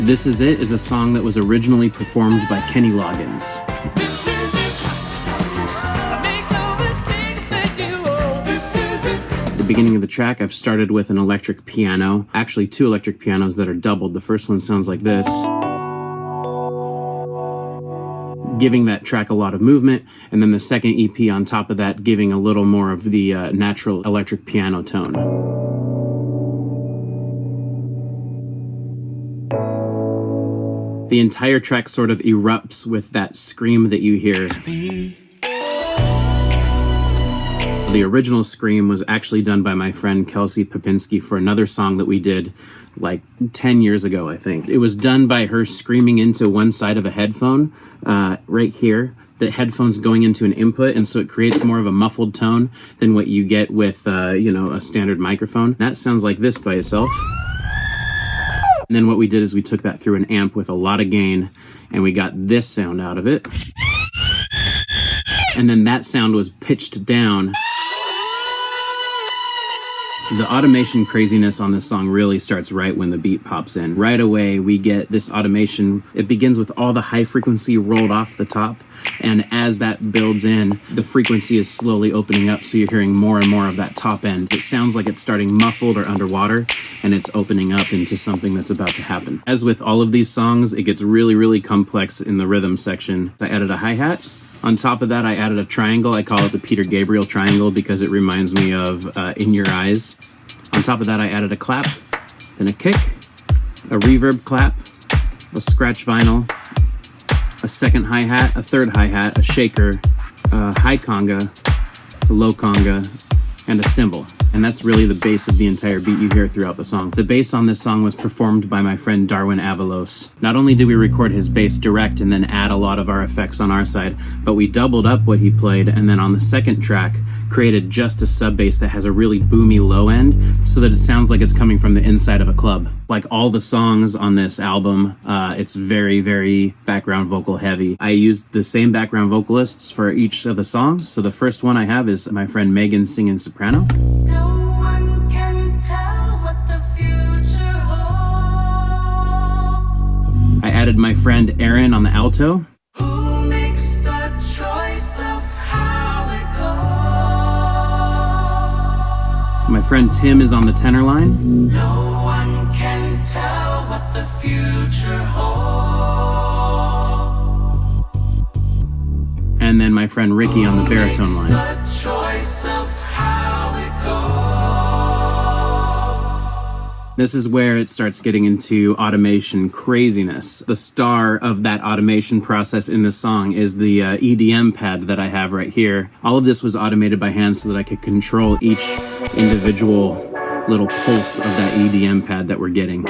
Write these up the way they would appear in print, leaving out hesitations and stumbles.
This Is It is a song that was originally performed by Kenny Loggins. At the beginning of the track, I've started with an electric piano, actually 2 electric pianos that are doubled. The first one sounds like this, giving that track a lot of movement, and then the second EP on top of that giving a little more of the natural electric piano tone. The entire track sort of erupts with that scream that you hear. The original scream was actually done by my friend Kelsey Popinski for another song that we did like 10 years ago, I think. It was done by her screaming into one side of a headphone, right here. The headphone's going into an input, and so it creates more of a muffled tone than what you get with, a standard microphone. That sounds like this by itself. And then what we did is we took that through an amp with a lot of gain, and we got this sound out of it. And then that sound was pitched down. The automation craziness on this song really starts right when the beat pops in. Right away, we get this automation. It begins with all the high frequency rolled off the top, and as that builds in, the frequency is slowly opening up, so you're hearing more and more of that top end. It sounds like it's starting muffled or underwater, and it's opening up into something that's about to happen. As with all of these songs, it gets really, really complex in the rhythm section. I added a hi-hat. On top of that, I added a triangle. I call it the Peter Gabriel triangle because it reminds me of In Your Eyes. On top of that, I added a clap, then a kick, a reverb clap, a scratch vinyl, a second hi-hat, a third hi-hat, a shaker, a high conga, a low conga, and a cymbal. And that's really the bass of the entire beat you hear throughout the song. The bass on this song was performed by my friend Darwin Avalos. Not only did we record his bass direct and then add a lot of our effects on our side, but we doubled up what he played, and then on the second track created just a sub bass that has a really boomy low end so that it sounds like it's coming from the inside of a club. Like all the songs on this album, it's very, very background vocal heavy. I used the same background vocalists for each of the songs. So the first one I have is my friend Megan singing soprano. I added my friend Aaron on the alto. Who makes the choice of how it goes? My friend Tim is on the tenor line. No one can tell what the future holds. And then my friend Ricky on the baritone line. The choice of how it goes. This is where it starts getting into automation craziness. The star of that automation process in this song is the EDM pad that I have right here. All of this was automated by hand so that I could control each individual little pulse of that EDM pad that we're getting.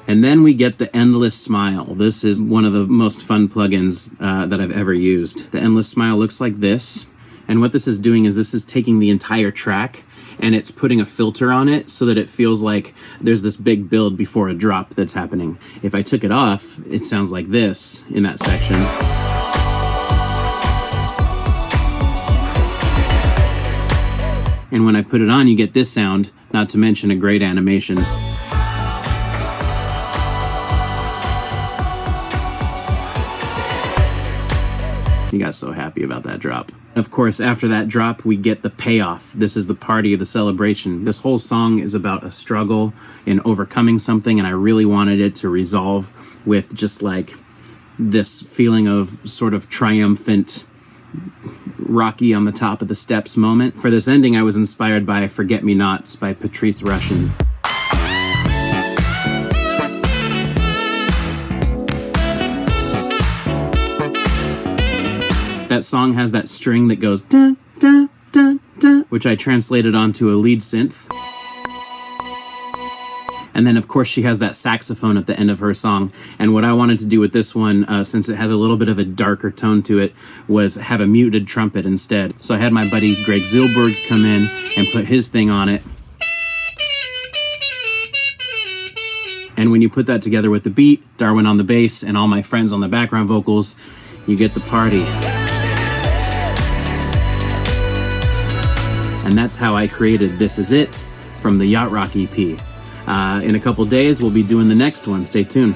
And then we get the Endless Smile. This is one of the most fun plugins that I've ever used. The Endless Smile looks like this. And what this is doing is this is taking the entire track and it's putting a filter on it so that it feels like there's this big build before a drop that's happening. If I took it off, it sounds like this in that section. And when I put it on, you get this sound, not to mention a great animation. He got so happy about that drop. Of course, after that drop, we get the payoff. This is the party, the celebration. This whole song is about a struggle in overcoming something, and I really wanted it to resolve with just like this feeling of sort of triumphant, Rocky on the top of the steps moment. For this ending, I was inspired by Forget Me Nots by Patrice Rushen. That song has that string that goes da da da da, which I translated onto a lead synth. And then, of course, she has that saxophone at the end of her song. And what I wanted to do with this one, since it has a little bit of a darker tone to it, was have a muted trumpet instead. So I had my buddy Greg Zilberg come in and put his thing on it. And when you put that together with the beat, Darwin on the bass, and all my friends on the background vocals, you get the party. And that's how I created This Is It from the Yacht Rock EP. In a couple days, we'll be doing the next one. Stay tuned.